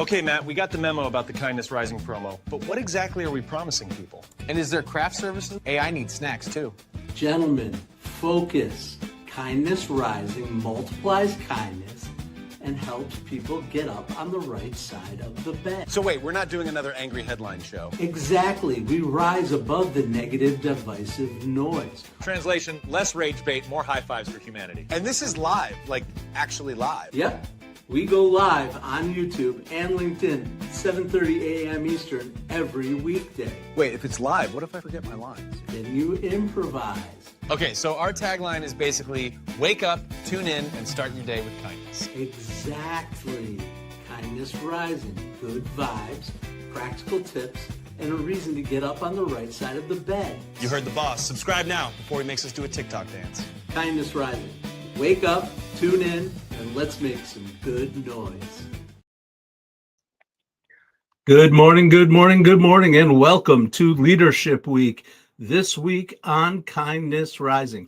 Okay, Matt, we got the memo about the Kindness Rising promo, but what exactly are we promising people? And is there craft services? Hey, I need snacks too. Gentlemen, focus. Kindness Rising multiplies kindness and helps people get up on the right side of the bed. So wait, we're not doing another angry headline show. Exactly. We rise above the negative, divisive noise. Translation, less rage bait, more high fives for humanity. And this is live, like actually live. Yep. We go live on YouTube and LinkedIn, 7:30 a.m. Eastern every weekday. Wait, if it's live, what if I forget my lines? Then you improvise. Okay, so our tagline is basically wake up, tune in, and start your day with kindness. Exactly. Kindness Rising. Good vibes, practical tips, and a reason to get up on the right side of the bed. You heard the boss. Subscribe now before he makes us do a TikTok dance. Kindness Rising. Wake up, tune in, and let's make some good noise. Good morning, good morning, good morning, and welcome to Leadership Week. This week on Kindness Rising.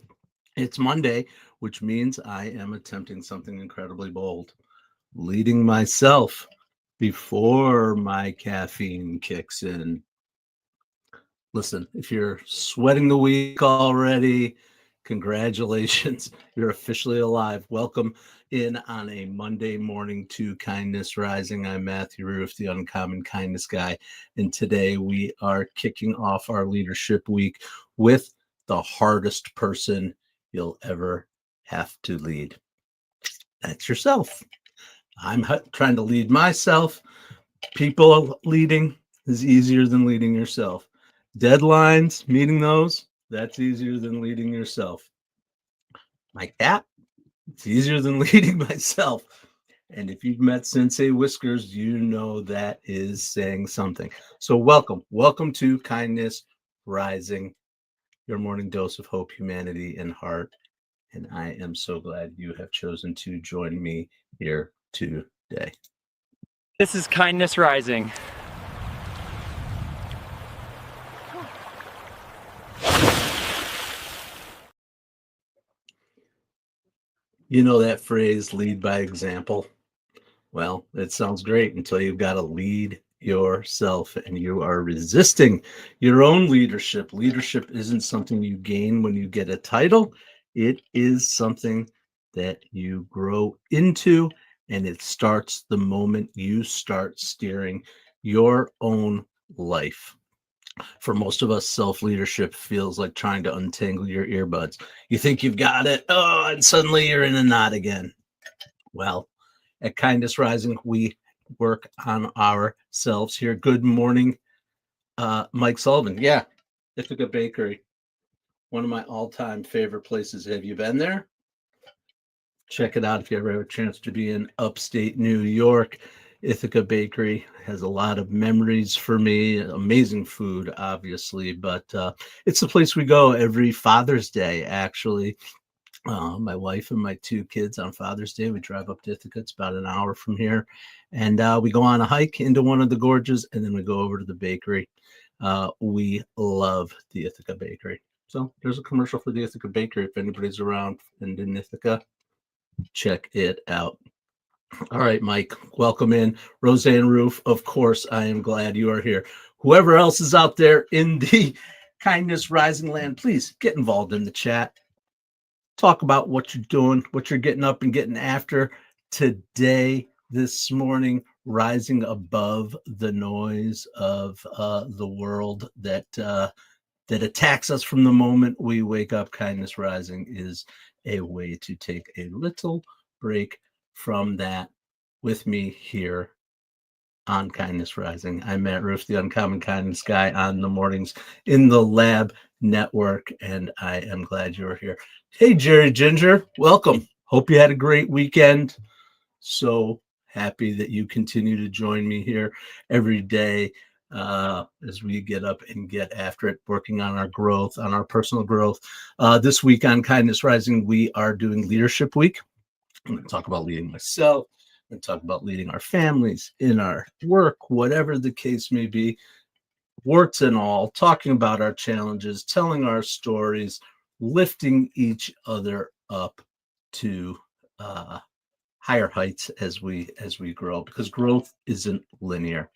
It's Monday, which means I am attempting something incredibly bold. Leading myself before my caffeine kicks in. Listen, if you're sweating the week already, congratulations, you're officially alive. Welcome in on a Monday morning to Kindness Rising. I'm Matthew Roof, the Uncommon Kindness Guy, and today we are kicking off our Leadership Week with the hardest person you'll ever have to lead. That's yourself. I'm trying to lead myself. People leading is easier than leading yourself. Deadlines, meeting those, that's easier than leading yourself. My cat, it's easier than leading myself. And if you've met Sensei Whiskers, you know that is saying something. So welcome to Kindness Rising, your morning dose of hope, humanity, and heart. And I am so glad you have chosen to join me here today. This is Kindness Rising. You know that phrase, lead by example? Well, it sounds great until you've got to lead yourself and you are resisting your own leadership. Leadership isn't something you gain when you get a title. It is something that you grow into, and it starts the moment you start steering your own life. For most of us, self-leadership feels like trying to untangle your earbuds. You think you've got it, and suddenly you're in a knot again. Well, at Kindness Rising, we work on ourselves here. Good morning, Mike Sullivan. Yeah, Ithaca Bakery, one of my all-time favorite places. Have you been there? Check it out if you ever have a chance to be in upstate New York. Ithaca Bakery has a lot of memories for me. Amazing food, obviously, but it's the place we go every Father's Day, actually. My wife and my two kids on Father's Day, we drive up to Ithaca. It's about an hour from here. And we go on a hike into one of the gorges, and then we go over to the bakery. We love the Ithaca Bakery. So there's a commercial for the Ithaca Bakery. If anybody's around and in Ithaca, check it out. All right, Mike, welcome in. Roseanne Roof, of course, I am glad you are here. Whoever else is out there in the Kindness Rising land, please get involved in the chat. Talk about what you're doing, what you're getting up and getting after today, this morning, rising above the noise of the world that attacks us from the moment we wake up. Kindness Rising is a way to take a little break from that. With me here on Kindness Rising, I'm Matt Roof, the Uncommon Kindness Guy on the mornings in the Lab Network, and I am glad you're here. Hey, Jerry Ginger, welcome. Hope you had a great weekend. So happy that you continue to join me here every day as we get up and get after it, working on our growth, on our personal growth. This week on Kindness Rising, we are doing Leadership Week. I'm going to talk about leading myself. I'm going to talk about leading our families, in our work, whatever the case may be, warts and all, talking about our challenges, telling our stories, lifting each other up to higher heights as we grow, because growth isn't linear.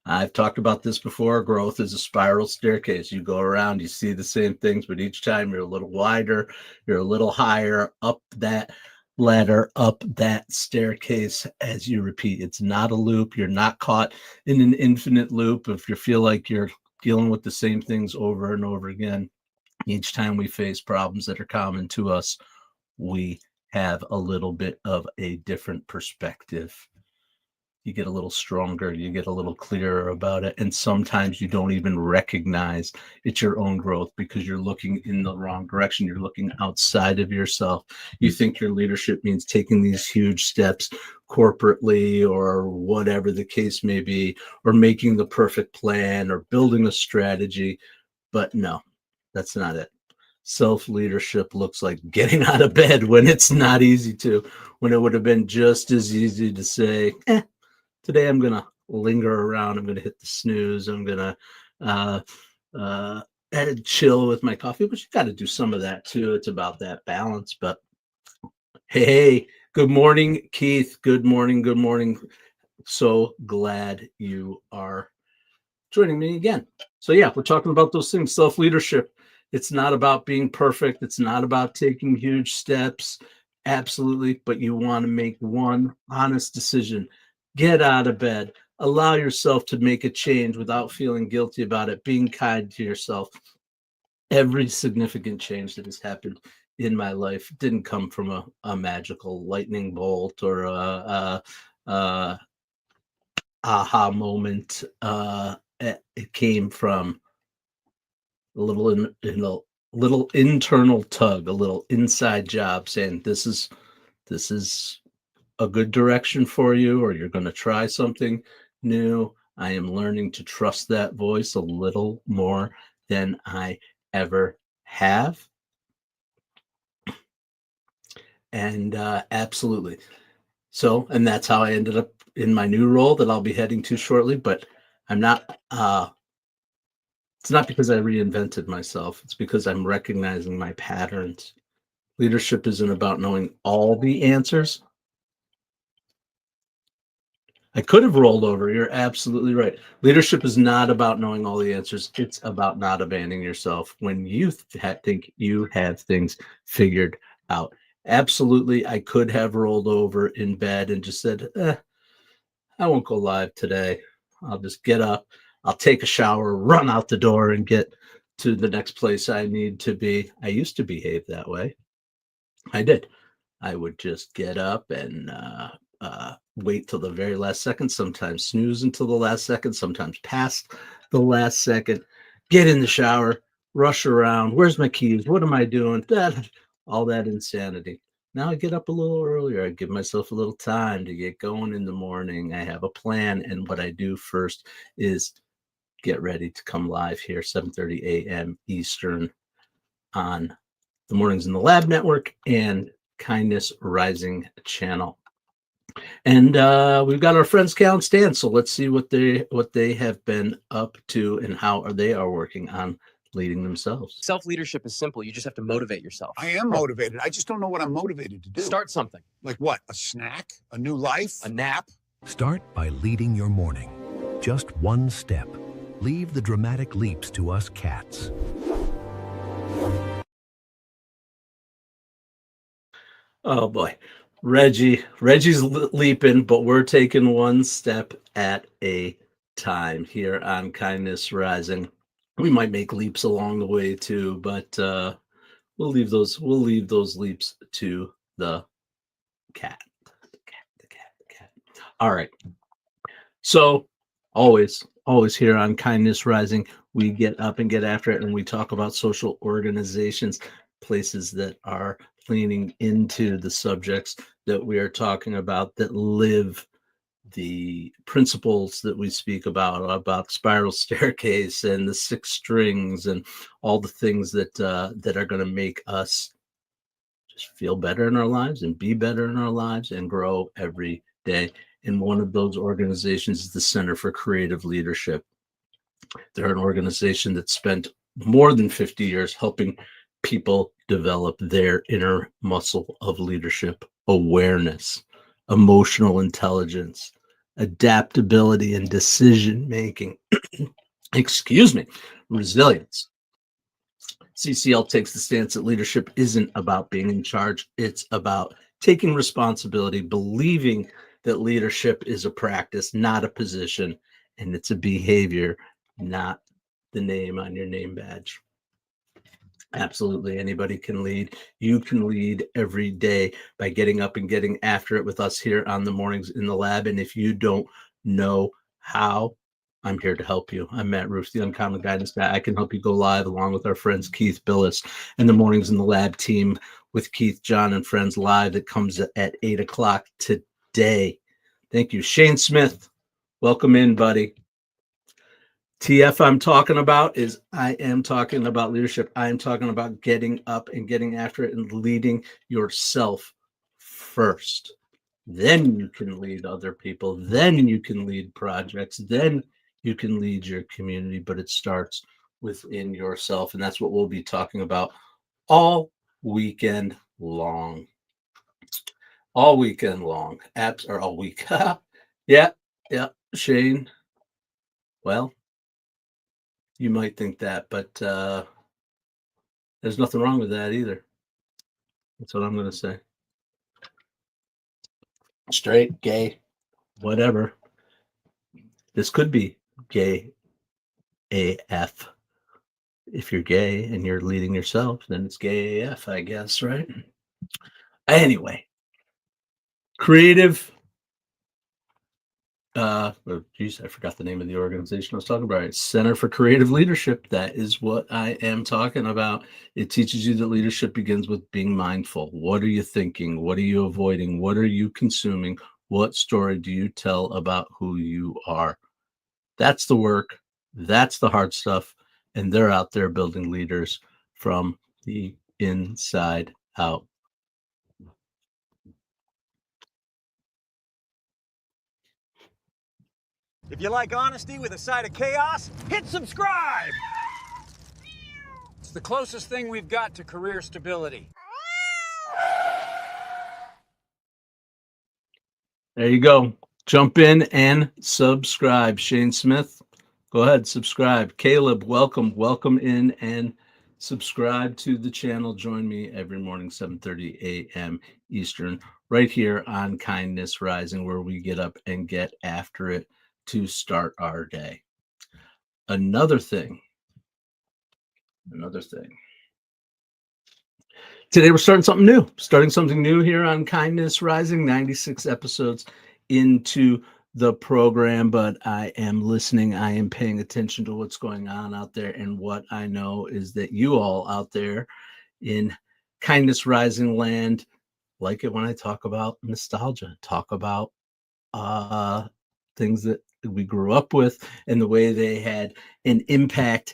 I've talked about this before. Growth is a spiral staircase. You go around, you see the same things, but each time you're a little wider, you're a little higher up that ladder, up that staircase as you repeat. It's not a loop. You're not caught in an infinite loop if you feel like you're dealing with the same things over and over again. Each time we face problems that are common to us, we have a little bit of a different perspective. You get a little stronger, you get a little clearer about it. And sometimes you don't even recognize it's your own growth because you're looking in the wrong direction. You're looking outside of yourself. You think your leadership means taking these huge steps corporately or whatever the case may be, or making the perfect plan or building a strategy. But no, that's not it. Self-leadership looks like getting out of bed when it's not easy to, when it would have been just as easy to say, today I'm going to linger around. I'm going to hit the snooze. I'm going to chill with my coffee, but you got to do some of that too. It's about that balance. But hey, good morning, Keith. Good morning. Good morning. So glad you are joining me again. So yeah, we're talking about those things, self-leadership. It's not about being perfect. It's not about taking huge steps. Absolutely. But you want to make one honest decision. Get out of bed. Allow yourself to make a change without feeling guilty about it. Being kind to yourself. Every significant change that has happened in my life didn't come from a magical lightning bolt or a aha moment. It came from a little internal tug, a little inside job saying this is a good direction for you, or you're going to try something new. I am learning to trust that voice a little more than I ever have. And absolutely. So, and that's how I ended up in my new role that I'll be heading to shortly, but I'm not, it's not because I reinvented myself. It's because I'm recognizing my patterns. Leadership isn't about knowing all the answers. I could have rolled over. You're absolutely right. Leadership is not about knowing all the answers. It's about not abandoning yourself when you think you have things figured out. Absolutely, I could have rolled over in bed and just said, I won't go live today. I'll just get up. I'll take a shower, run out the door, and get to the next place I need to be. I used to behave that way. I did. I would just get up and wait till the very last second, sometimes snooze until the last second, sometimes past the last second, get in the shower, rush around. Where's my keys? What am I doing? All that insanity. Now I get up a little earlier. I give myself a little time to get going in the morning. I have a plan. And what I do first is get ready to come live here, 7:30 a.m. Eastern on the Mornings in the Lab Network and Kindness Rising channel. And we've got our friends Cal and Stan, so let's see what they have been up to and how they are working on leading themselves. Self-leadership is simple. You just have to motivate yourself. I am motivated. I just don't know what I'm motivated to do. Start something. Like what? A snack? A new life? A nap? Start by leading your morning. Just one step. Leave the dramatic leaps to us cats. Oh boy. Reggie's leaping, but we're taking one step at a time here on Kindness Rising. We might make leaps along the way too, but we'll leave those leaps to the cat. The cat. All right. So always here on Kindness Rising, we get up and get after it, and we talk about social organizations, places that are leaning into the subjects that we are talking about, that live the principles that we speak about spiral staircase and the 6 strings and all the things that are going to make us just feel better in our lives and be better in our lives and grow every day. And one of those organizations is the Center for Creative Leadership. They're an organization that spent more than 50 years helping people develop their inner muscle of leadership awareness. emotional intelligence, adaptability and decision making, excuse me, resilience. CCL takes the stance that leadership isn't about being in charge. It's about taking responsibility, believing that leadership is a practice, not a position, and it's a behavior, not the name on your name badge. Absolutely. Anybody can lead. You can lead every day by getting up and getting after it with us here on the mornings in the lab. And if you don't know how, I'm here to help you. I'm Matt Roos, the Uncommon Guidance Guy. I can help you go live along with our friends Keith Billis and the Mornings in the Lab team with Keith, John, and friends live that comes at 8 o'clock today. Thank you. Shane Smith, welcome in, buddy. TF I'm talking about is I am talking about leadership. I am talking about getting up and getting after it and leading yourself first. Then you can lead other people. Then you can lead projects. Then you can lead your community, but it starts within yourself. And that's what we'll be talking about all weekend long. All weekend long. Apps are all week. Yeah. Shane. Well, you might think that, but there's nothing wrong with that either. That's what I'm going to say. Straight, gay, whatever. This could be gay AF. If you're gay and you're leading yourself, then it's gay AF, I guess, right? Anyway, creative. I forgot the name of the organization I was talking about. It's Center for Creative Leadership. That is what I am talking about. It teaches you that leadership begins with being mindful. What are you thinking? What are you avoiding? What are you consuming? What story do you tell about who you are? That's the work. That's the hard stuff. And they're out there building leaders from the inside out. If you like honesty with a side of chaos, hit subscribe! It's the closest thing we've got to career stability. There you go. Jump in and subscribe. Shane Smith, go ahead, subscribe. Caleb, welcome. Welcome in and subscribe to the channel. Join me every morning, 7:30 a.m. Eastern, right here on Kindness Rising, where we get up and get after it to start our day. Another thing. Today we're starting something new here on Kindness Rising, 96 episodes into the program, but I am listening. I am paying attention to what's going on out there. And what I know is that you all out there in Kindness Rising land like it when I talk about nostalgia, talk about things that we grew up with and the way they had an impact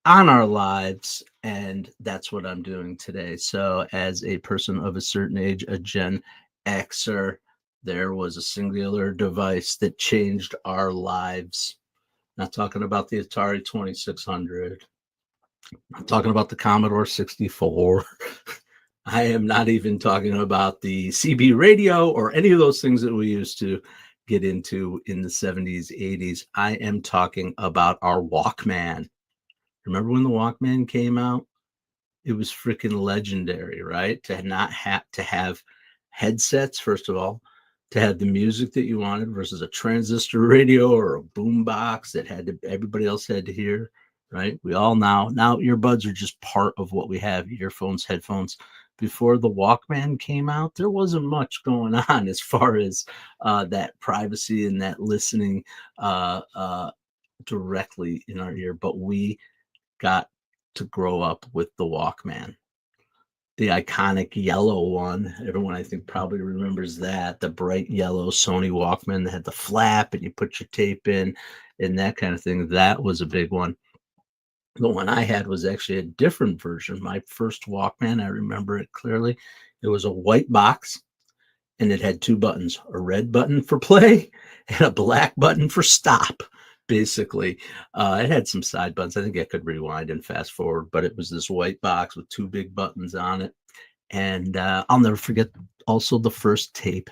on our lives. And that's what I'm doing today. So as a person of a certain age, a Gen Xer, there was a singular device that changed our lives. Not talking about the Atari 2600. I'm talking about the Commodore 64. I am not even talking about the CB radio or any of those things that we used to get into in the 70s, 80s. I am talking about our Walkman. Remember when the Walkman came out? It was freaking legendary, right? To not have to have headsets, first of all, to have the music that you wanted versus a transistor radio or a boom box that everybody else had to hear, right? We all now earbuds are just part of what we have, earphones, headphones. Before the Walkman came out, there wasn't much going on as far as that privacy and that listening directly in our ear. But we got to grow up with the Walkman, the iconic yellow one. Everyone, I think, probably remembers that, the bright yellow Sony Walkman that had the flap and you put your tape in and that kind of thing. That was a big one. The one I had was actually a different version. My first Walkman, I remember it clearly. It was a white box and it had two buttons, a red button for play and a black button for stop. Basically, it had some side buttons. I think I could rewind and fast forward, but it was this white box with two big buttons on it. And I'll never forget also the first tape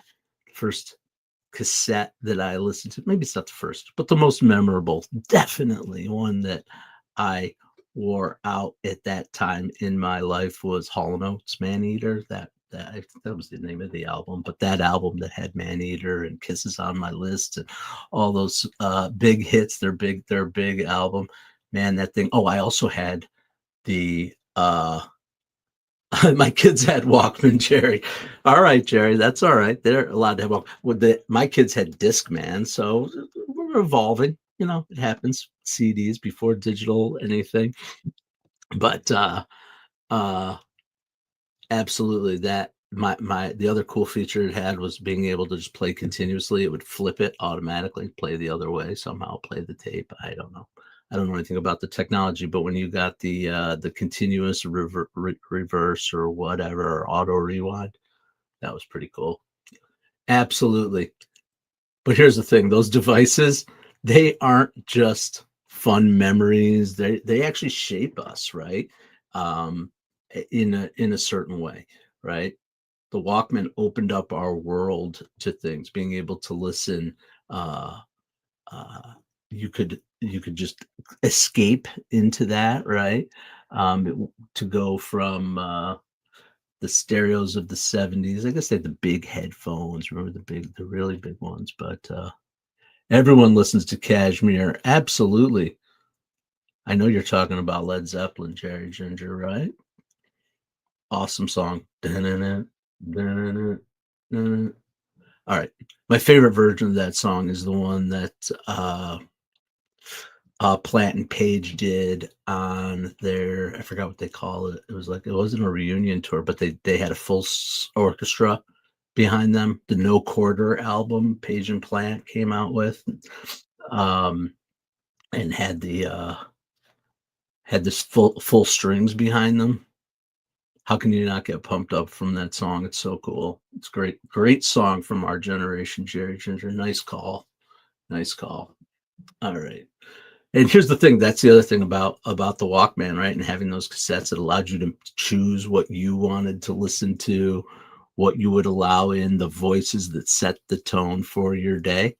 first cassette that I listened to. Maybe it's not the first, but the most memorable. Definitely one that I wore out at that time in my life was Hall & Oates Maneater. That was the name of the album, but that album that had Maneater and Kisses on My List and all those big hits, their big album. Man, that thing. Oh, I also had the my kids had Walkman, Jerry. All right, Jerry, that's all right. They're allowed to have Walkman. My kids had Discman, so we're evolving. You know, it happens. CDs before digital anything, but absolutely that the other cool feature it had was being able to just play continuously. It would flip it automatically, play the other way, somehow play the tape. I don't know. I don't know anything about the technology, but when you got the continuous reverse or whatever, or auto rewind, that was pretty cool. Absolutely. But here's the thing, those devices, they aren't just fun memories. They actually shape us, right? In a certain way, right? The Walkman opened up our world to things, being able to listen. You could just escape into that, right? To go from the stereos of the 70s. I guess they had the big headphones. Remember the really big ones? But everyone listens to Kashmir. Absolutely. I know you're talking about Led Zeppelin, Jerry Ginger, right? Awesome song. Dun-dun-dun, dun-dun-dun, dun-dun. All right. My favorite version of that song is the one that Plant and Page did on their, I forgot what they call it. It was like, it wasn't a reunion tour, but they had a full orchestra behind them. The No Quarter album Page and Plant came out with, and had this full strings behind them. How can you not get pumped up from that song? It's so cool. It's great song from our generation, Jerry Ginger. Nice call. All right. And here's the thing, that's the other thing about the Walkman, right? And having those cassettes, it allowed you to choose what you wanted to listen to, what you would allow in, the voices that set the tone for your day.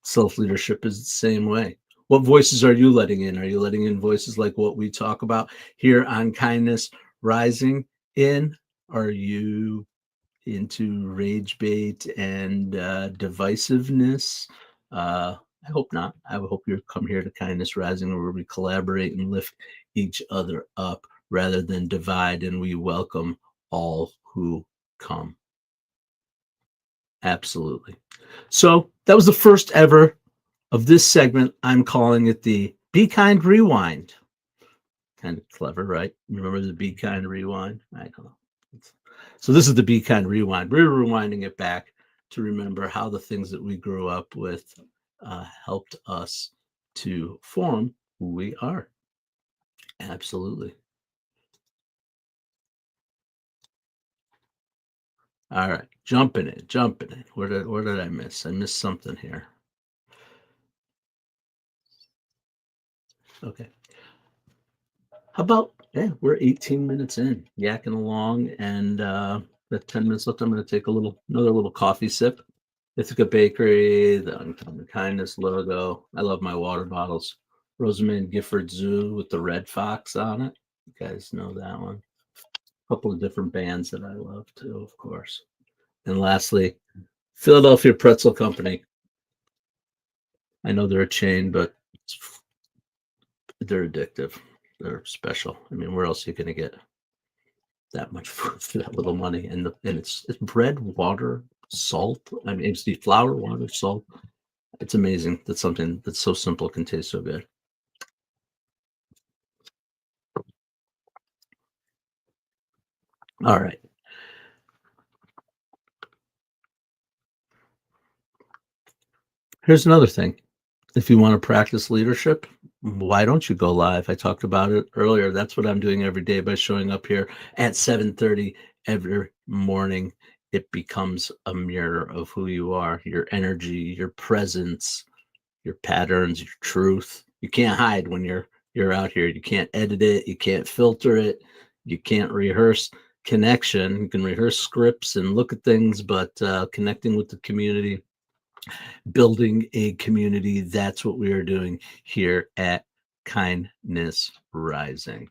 Self-leadership is the same way. What voices are you letting in? Are you letting in voices like what we talk about here on Kindness Rising in? Are you into rage bait and divisiveness? I hope not. I hope you come here to Kindness Rising, where we collaborate and lift each other up rather than divide, and we welcome all who come. Absolutely. So that was the first ever of this segment. I'm calling it the Be Kind Rewind. Kind of clever, right? Remember the Be Kind Rewind? I don't know. So this is the Be Kind Rewind. We're rewinding it back to remember how the things that we grew up with helped us to form who we are. Absolutely. All right, jumping in. Where did I miss? I missed something here. Okay. How about, we're 18 minutes in, yakking along, and with 10 minutes left, I'm going to take another little coffee sip. Ithaca Bakery, the Uncommon Kindness logo. I love my water bottles. Rosamond Gifford Zoo with the red fox on it. You guys know that one. A couple of different bands that I love too, of course. And lastly, Philadelphia Pretzel Company. I know they're a chain, but they're addictive. They're special. I mean, where else are you going to get that much food for that little money? And it's bread, water, salt. I mean, it's the flour, water, salt. It's amazing that something that's so simple can taste so good. All right. Here's another thing. If you want to practice leadership, why don't you go live? I talked about it earlier. That's what I'm doing every day by showing up here at 7:30 every morning. It becomes a mirror of who you are, your energy, your presence, your patterns, your truth. You can't hide when you're out here. You can't edit it. You can't filter it. You can't rehearse. connection. You can rehearse scripts and look at things, but connecting with the community, building a community, that's what we are doing here at Kindness Rising.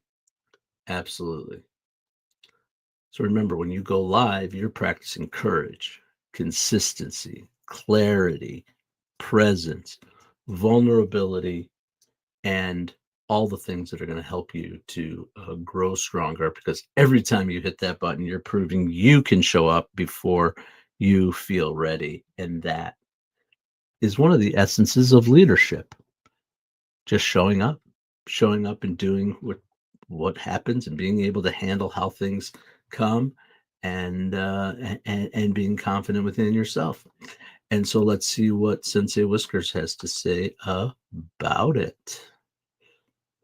Absolutely. So remember, when you go live, you're practicing courage, consistency, clarity, presence, vulnerability, and all the things that are going to help you to grow stronger, because every time you hit that button, you're proving you can show up before you feel ready. And that is one of the essences of leadership. Just showing up and doing what happens and being able to handle how things come, and being confident within yourself. And so let's see what Sensei Whiskers has to say about it,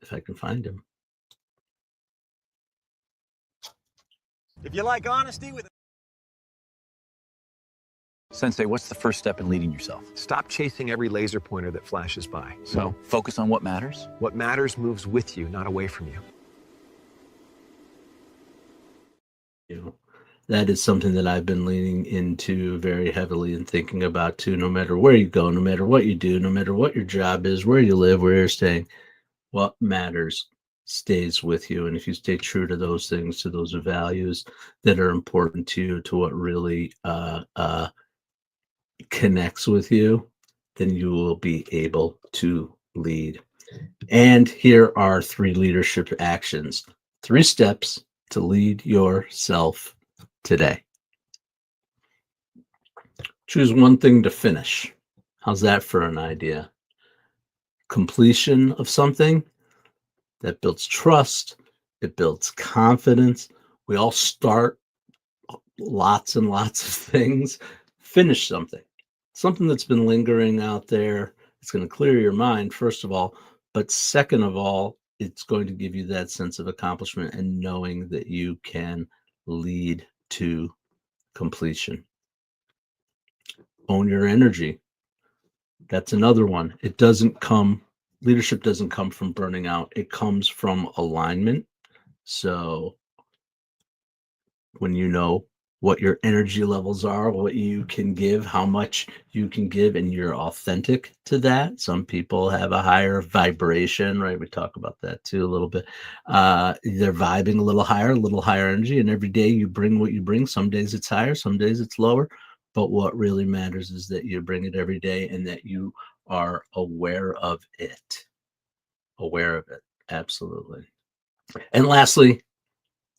if I can find him. If you like honesty with Sensei, what's the first step in leading yourself? Stop chasing every laser pointer that flashes by. So, focus on what matters? What matters moves with you, not away from you. That is something that I've been leaning into very heavily and thinking about too. No matter where you go, no matter what you do, no matter what your job is, where you live, where you're staying, what matters stays with you. And if you stay true to those things, to those values that are important to you, to what really connects with you, then you will be able to lead. And here are 3 leadership actions, 3 steps to lead yourself today. Choose one thing to finish. How's that for an idea? Completion of something that builds trust, it builds confidence. We all start lots and lots of things. Finish something that's been lingering out there. It's going to clear your mind, first of all, but second of all, it's going to give you that sense of accomplishment and knowing that you can lead to completion. Own your energy. That's another one. Leadership doesn't come from burning out. It comes from alignment. So when you know what your energy levels are, what you can give, how much you can give, and you're authentic to that. Some people have a higher vibration, right? We talk about that too a little bit. They're vibing a little higher energy, and every day you bring what you bring. Some days it's higher, some days it's lower. But what really matters is that you bring it every day and that you are aware of it. Aware of it. Absolutely. And lastly,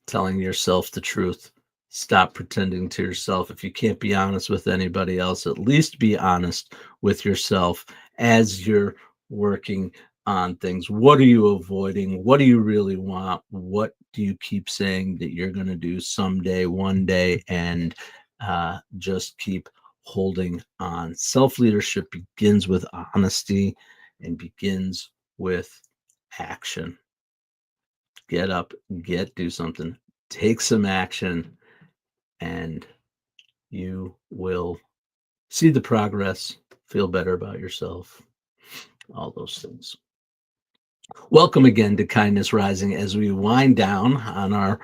telling yourself the truth. Stop pretending to yourself. If you can't be honest with anybody else, at least be honest with yourself as you're working on things. What are you avoiding? What do you really want? What do you keep saying that you're going to do someday, one day, and just keep holding on. Self-leadership begins with honesty and begins with action. Get up, do something, take some action, and you will see the progress, feel better about yourself, all those things. Welcome again to Kindness Rising as we wind down on our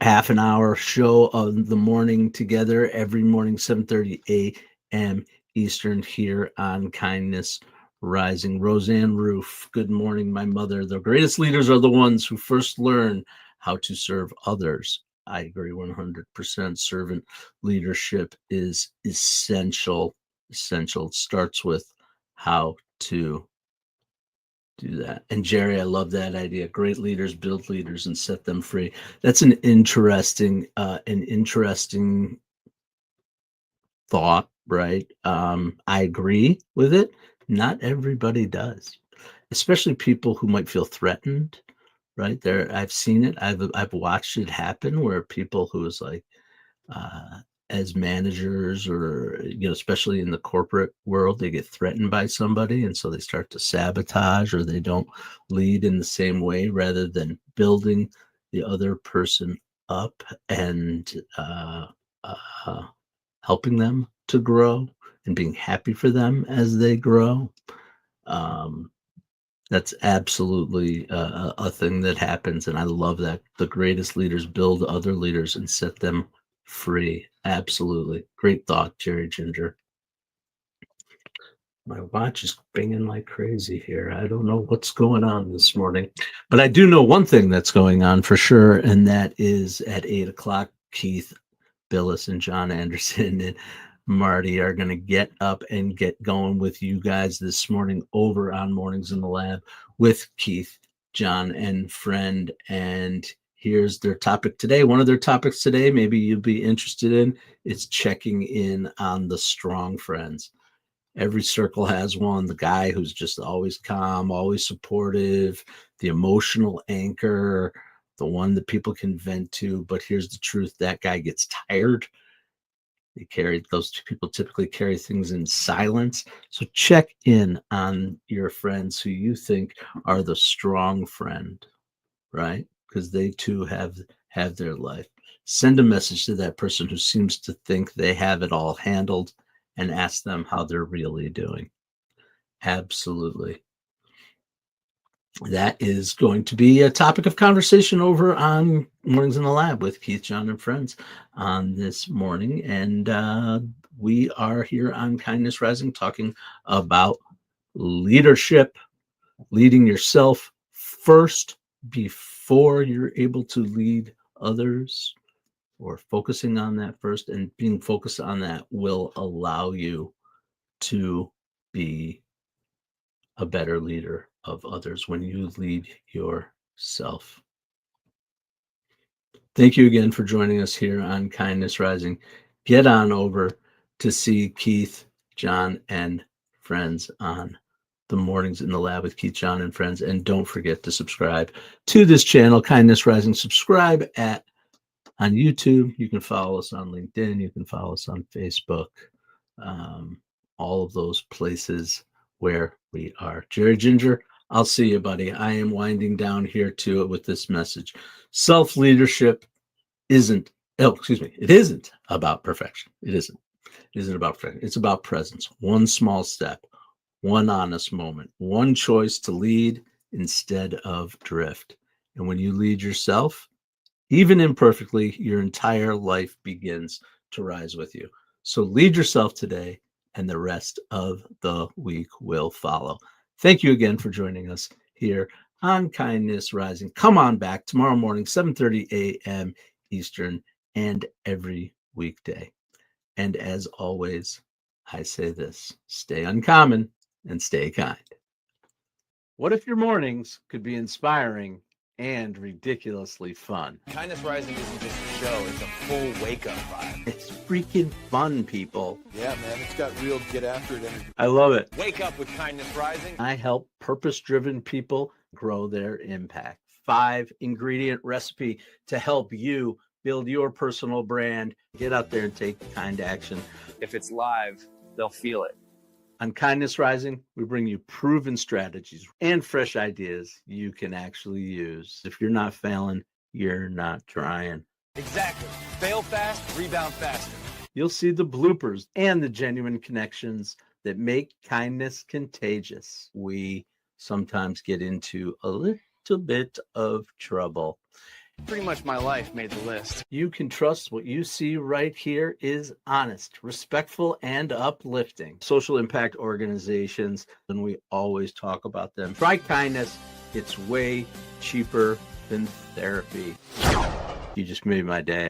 half an hour show of the morning together every morning, 7:30 a.m. Eastern here on Kindness Rising. Roseanne Roof, good morning, my mother. The greatest leaders are the ones who first learn how to serve others. I agree 100%. Servant leadership is essential. It starts with how to do that. And Jerry, I love that idea. Great leaders build leaders and set them free. That's an interesting thought, right? I agree with it. Not everybody does, especially people who might feel threatened, right? I've seen it. I've watched it happen where people who is like, as managers or, especially in the corporate world, they get threatened by somebody. And so they start to sabotage or they don't lead in the same way rather than building the other person up and helping them to grow and being happy for them as they grow. That's absolutely a thing that happens, and I love that. The greatest leaders build other leaders and set them free. Absolutely. Great thought, Jerry Ginger. My watch is binging like crazy here. I don't know what's going on this morning, but I do know one thing that's going on for sure, and that is at 8 o'clock, Keith Billis and John Anderson and Marty are going to get up and get going with you guys this morning over on Mornings in the Lab with Keith, John, and Friend. And here's their topic today. One of their topics today, maybe you'll be interested in, is checking in on the strong friends. Every circle has one, the guy who's just always calm, always supportive, the emotional anchor, the one that people can vent to. But here's the truth, that guy gets tired. Those two people typically carry things in silence. So check in on your friends who you think are the strong friend, right? Because they too have their life. Send a message to that person who seems to think they have it all handled and ask them how they're really doing. Absolutely. That is going to be a topic of conversation over on Mornings in the Lab with Keith, John, and Friends on this morning. And we are here on Kindness Rising talking about leadership, leading yourself first before you're able to lead others, or focusing on that first. And being focused on that will allow you to be a better leader of others when you lead yourself. Thank you again for joining us here on Kindness Rising. Get on over to see Keith, John, and Friends on the Mornings in the Lab with Keith, John, and Friends. And don't forget to subscribe to this channel, Kindness Rising. Subscribe on YouTube. You can follow us on LinkedIn. You can follow us on Facebook. All of those places where we are. Jerry Ginger, I'll see you, buddy. I am winding down here to it with this message. Self-leadership it isn't about perfection. It isn't about perfection. It's about presence. One small step, one honest moment, one choice to lead instead of drift. And when you lead yourself, even imperfectly, your entire life begins to rise with you. So lead yourself today, and the rest of the week will follow. Thank you again for joining us here on Kindness Rising. Come on back tomorrow morning, 7:30 a.m. Eastern, and every weekday. And as always, I say this: stay uncommon and stay kind. What if your mornings could be inspiring and ridiculously fun? Kindness Rising isn't just a show, it's a full wake-up vibe. It's freaking fun, people. Yeah, man, it's got real get after it energy. I love it. Wake up with Kindness Rising. I help purpose-driven people grow their impact. 5-ingredient recipe to help you build your personal brand. Get out there and take kind action. If it's live, they'll feel it. On Kindness Rising, we bring you proven strategies and fresh ideas you can actually use. If you're not failing, you're not trying. Exactly. Fail fast, rebound faster. You'll see the bloopers and the genuine connections that make kindness contagious. We sometimes get into a little bit of trouble. Pretty much my life made the list. You can trust what you see right here is honest, respectful, and uplifting. Social impact organizations, and we always talk about them. Try kindness. It's way cheaper than therapy. You just made my day.